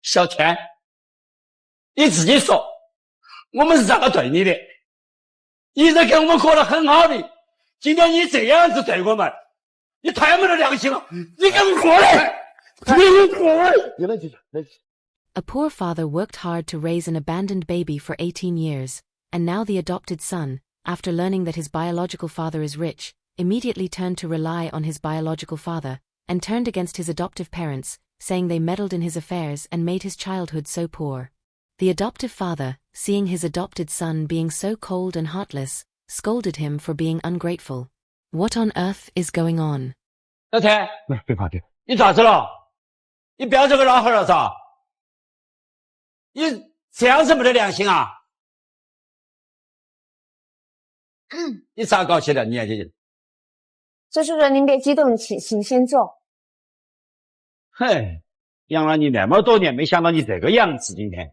小天，你自己说，我们是咋个对你的？一直跟我们过得很好的，今天你这样子对我们，你太没得良心了！你给我过来！你给我过来！ A poor father worked hard to raise an abandoned baby for 18 years, and now the adopted son, after learning that his biological father is rich, immediately turned to rely on his biological father, and turned against his adoptive parents, saying they meddled in his affairs and made his childhood so poor. The adoptive father, seeing his adopted son being so cold and heartless, scolded him for being ungrateful. What on earth is going on? 老天，别怕爹，你咋子了？你不要这个老汉了噻！你这样子没得良心啊！你咋搞起来？你姐姐？周主任，您别激动，请先坐。嘿，养了你那么多年，没想到你这个样子，今天。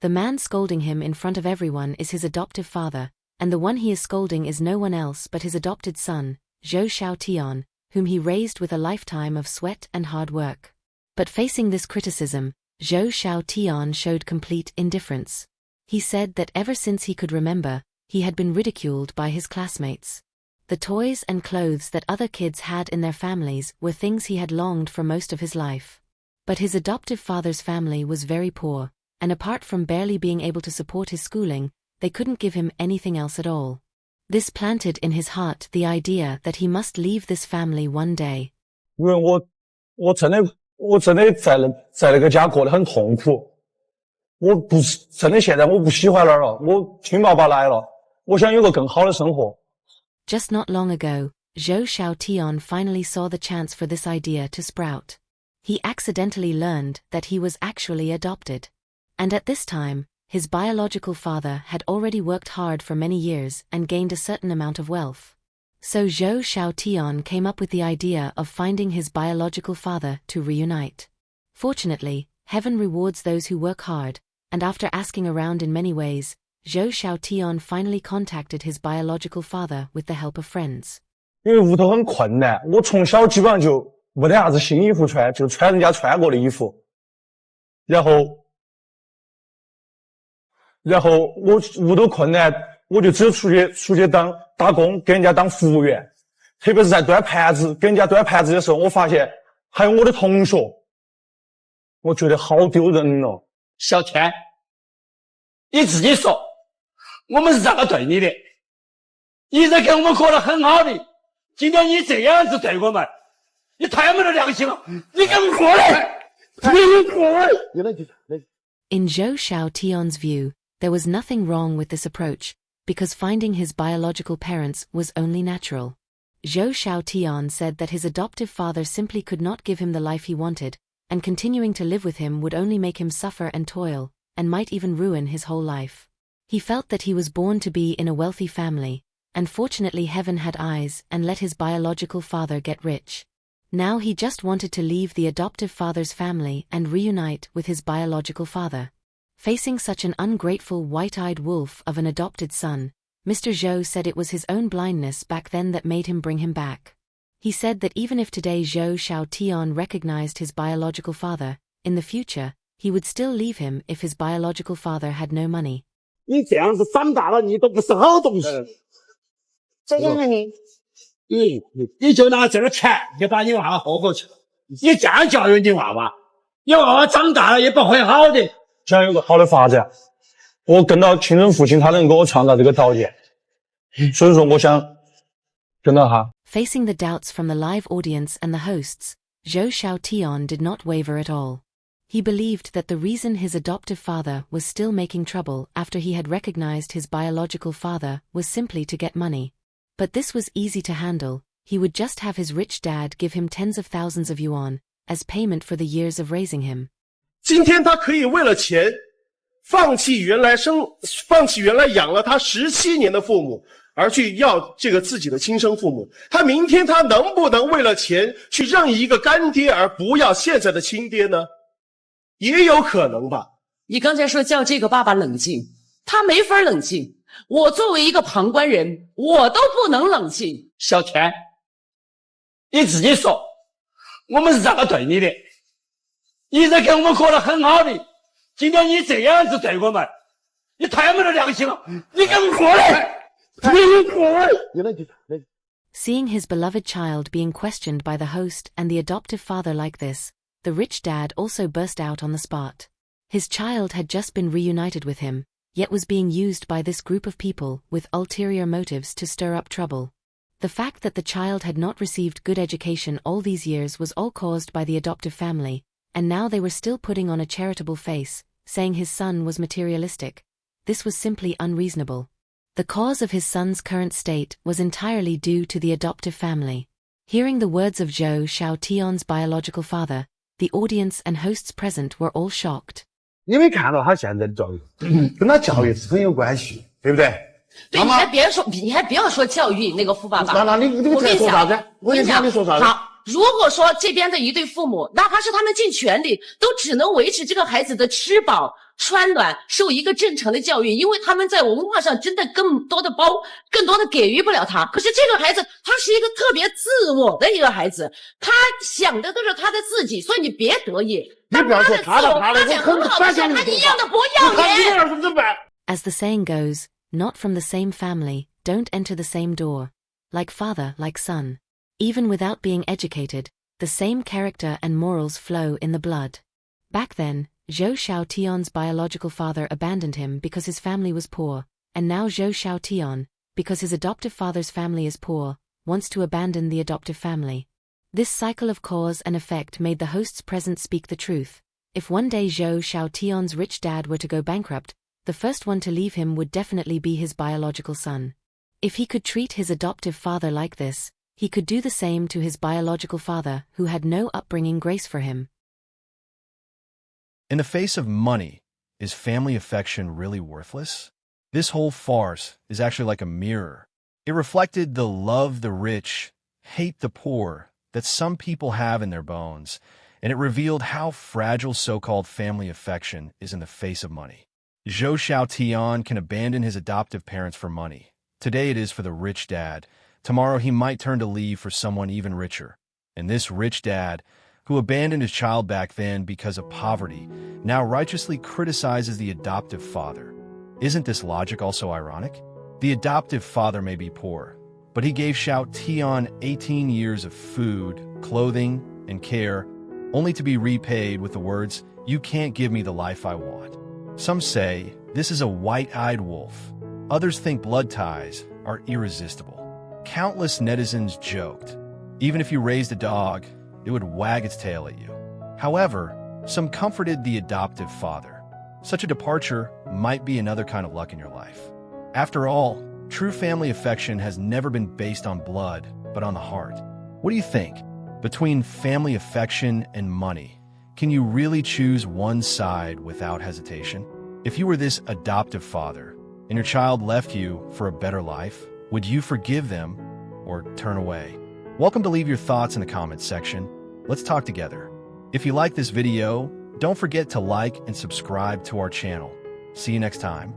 The man scolding him in front of everyone is his adoptive father, and the one he is scolding is no one else but his adopted son, Zhou Xiaotian, whom he raised with a lifetime of sweat and hard work. But facing this criticism, Zhou Xiaotian showed complete indifference. He said that ever since he could remember, he had been ridiculed by his classmates. The toys and clothes that other kids had in their families were things he had longed for most of his life. But his adoptive father's family was very poor, and apart from barely being able to support his schooling, they couldn't give him anything else at all. This planted in his heart the idea that he must leave this family one day. 因为我真的在那个家过得很痛苦，我不是真的现在我不喜欢那儿了，我亲爸爸来了，我想有个更好的生活。 Just not long ago, Zhou Xiaotian finally saw the chance for this idea to sprout. He accidentally learned that he was actually adopted. And at this time, his biological father had already worked hard for many years and gained a certain amount of wealth. So Zhou Xiaotian came up with the idea of finding his biological father to reunite. Fortunately, heaven rewards those who work hard, and after asking around in many ways, Zhou Xiaotian finally contacted his biological father with the help of friends. 因为屋头很困难，我从小基本上就没得啥子新衣服穿，就穿人家穿过的衣服。然后我屋头困难，我就只有出去打工，给人家当服务员。特别是在端盘子，给人家端盘子的时候，我发现还有我的同学，我觉得好丢人哦。小天，你自己说，我们是咋个对你的？一直跟我们过得很好的，今天你这样子对我们，你太没得良心了！你给我过来！你给我过来！ In Zhou Xiaotian's view, there was nothing wrong with this approach, because finding his biological parents was only natural. Zhou Xiaotian said that his adoptive father simply could not give him the life he wanted, and continuing to live with him would only make him suffer and toil, and might even ruin his whole life. He felt that he was born to be in a wealthy family, and fortunately heaven had eyes and let his biological father get rich. Now he just wanted to leave the adoptive father's family and reunite with his biological father. Facing such an ungrateful white-eyed wolf of an adopted son, Mr. Zhou said it was his own blindness back then that made him bring him back. He said that even if today Zhou Xiaotian recognized his biological father, in the future, he would still leave him if his biological father had no money. 你这样子长大了，你都不是好东西。周先生您，你就拿这个钱，你把你娃娃霍过去了。你这样教育你娃娃，你娃娃长大了也不会好的。想有个好的发展，我跟到亲生父亲，他能给我创造这个条件，所以说我想跟到他。 Facing the doubts from the live audience and the hosts, Zhou Xiaotian did not waver at all. He believed that the reason his adoptive father was still making trouble after he had recognized his biological father was simply to get money. But this was easy to handle. He would just have his rich dad give him tens of thousands of yuan as payment for the years of raising him. 今天他可以为了钱放弃原来养了他17年的父母，而去要这个自己的亲生父母。他明天他能不能为了钱去认一个干爹而不要现在的亲爹呢？也有可能吧。你刚才说叫这个爸爸冷静，他没法冷静。我作为一个旁观人，我都不能冷静。小天，你自己说，我们是咋个对你的？一直跟我们过得很好的，今天你这样子对我们，你太没得良心了！你给我过来！你给我过来！ Seeing his beloved child being questioned by the host and the adoptive father like this, the rich dad also burst out on the spot. His child had just been reunited with him, yet was being used by this group of people with ulterior motives to stir up trouble. The fact that the child had not received good education all these years was all caused by the adoptive family, and now they were still putting on a charitable face, saying his son was materialistic. This was simply unreasonable. The cause of his son's current state was entirely due to the adoptive family. Hearing the words of Zhou Xiaotian's biological father, the audience and hosts present were all shocked. 你没看到他现在的教育，跟他教育是很有关系，对不对？对，你还别说，你还不要说教育那个富爸爸。那你我跟你讲，我跟你讲，你说啥子？好，如果说这边的一对父母，哪怕是他们尽全力，都只能维持这个孩子的吃饱穿暖，受一个正常的教育，因为他们在文化上真的更多的给予不了他。可是这个孩子，他是一个特别自我的一个孩子，他想的都是他的自己，所以你别得意。你不要说他的，发展很好的时候，他一样的不要脸。As the saying goes, not from the same family, don't enter the same door. Like father, like son. Even without being educated, the same character and morals flow in the blood. Back then, Zhou Xiaotian's biological father abandoned him because his family was poor, and now Zhou Xiaotian, because his adoptive father's family is poor, wants to abandon the adoptive family. This cycle of cause and effect made the hosts present speak the truth. If one day Zhou Xiaotian's rich dad were to go bankrupt, the first one to leave him would definitely be his biological son. If he could treat his adoptive father like this, he could do the same to his biological father, who had no upbringing grace for him. In the face of money, is family affection really worthless? This whole farce is actually like a mirror. It reflected the love the rich, hate the poor that some people have in their bones, and it revealed how fragile so-called family affection is in the face of money. Zhou Xiaotian can abandon his adoptive parents for money. Today it is for the rich dad. Tomorrow he might turn to leave for someone even richer. And this rich dad, who abandoned his child back then because of poverty, now righteously criticizes the adoptive father. Isn't this logic also ironic? The adoptive father may be poor, but he gave Xiaotian 18 years of food, clothing, and care, only to be repaid with the words, "You can't give me the life I want." Some say this is a white-eyed wolf. Others think blood ties are irresistible. Countless netizens joked, even if you raised a dog, it would wag its tail at you. However, some comforted the adoptive father. Such a departure might be another kind of luck in your life. After all, true family affection has never been based on blood, but on the heart. What do you think? Between family affection and money, can you really choose one side without hesitation? If you were this adoptive father, and your child left you for a better life, would you forgive them or turn away? Welcome to leave your thoughts in the comments section. Let's talk together. If you like this video, don't forget to like and subscribe to our channel. See you next time.